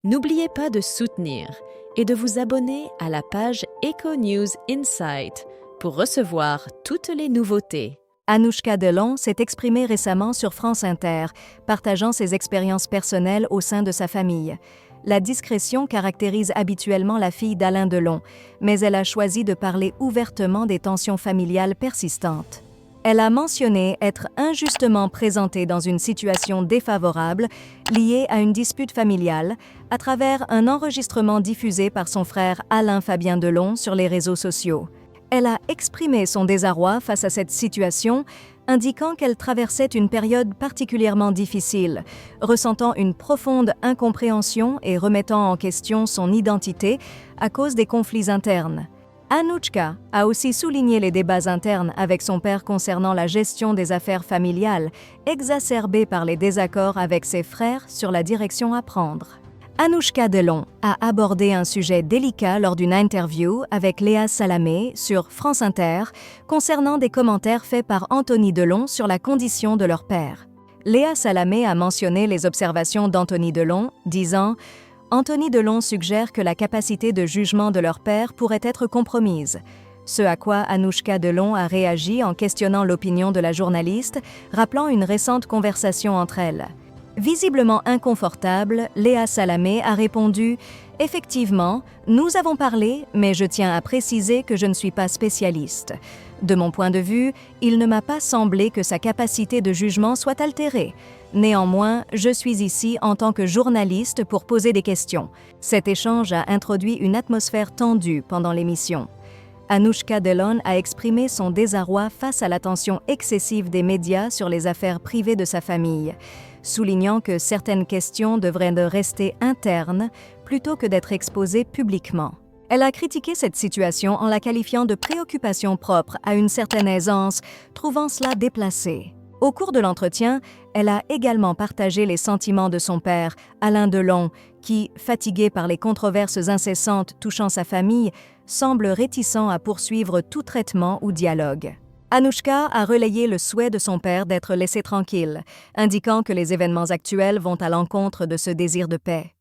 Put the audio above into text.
N'oubliez pas de soutenir et de vous abonner à la page Eco News Insight pour recevoir toutes les nouveautés. Anouchka Delon s'est exprimée récemment sur France Inter, partageant ses expériences personnelles au sein de sa famille. La discrétion caractérise habituellement la fille d'Alain Delon, mais elle a choisi de parler ouvertement des tensions familiales persistantes. Elle a mentionné être injustement présentée dans une situation défavorable liée à une dispute familiale à travers un enregistrement diffusé par son frère Alain Fabien Delon sur les réseaux sociaux. Elle a exprimé son désarroi face à cette situation, indiquant qu'elle traversait une période particulièrement difficile, ressentant une profonde incompréhension et remettant en question son identité à cause des conflits internes. Anouchka a aussi souligné les débats internes avec son père concernant la gestion des affaires familiales, exacerbés par les désaccords avec ses frères sur la direction à prendre. Anouchka Delon a abordé un sujet délicat lors d'une interview avec Léa Salamé sur France Inter concernant des commentaires faits par Anthony Delon sur la condition de leur père. Léa Salamé a mentionné les observations d'Anthony Delon, disant « Anthony Delon suggère que la capacité de jugement de leur père pourrait être compromise ». Ce à quoi Anouchka Delon a réagi en questionnant l'opinion de la journaliste, rappelant une récente conversation entre elles. Visiblement inconfortable, Léa Salamé a répondu « Effectivement, nous avons parlé, mais je tiens à préciser que je ne suis pas spécialiste. De mon point de vue, il ne m'a pas semblé que sa capacité de jugement soit altérée. Néanmoins, je suis ici en tant que journaliste pour poser des questions. » Cet échange a introduit une atmosphère tendue pendant l'émission. Anouchka Delon a exprimé son désarroi face à l'attention excessive des médias sur les affaires privées de sa famille, soulignant que certaines questions devraient rester internes plutôt que d'être exposées publiquement. Elle a critiqué cette situation en la qualifiant de préoccupation propre à une certaine aisance, trouvant cela déplacé. Au cours de l'entretien, elle a également partagé les sentiments de son père, Alain Delon, qui, fatigué par les controverses incessantes touchant sa famille, semble réticent à poursuivre tout traitement ou dialogue. Anouchka a relayé le souhait de son père d'être laissé tranquille, indiquant que les événements actuels vont à l'encontre de ce désir de paix.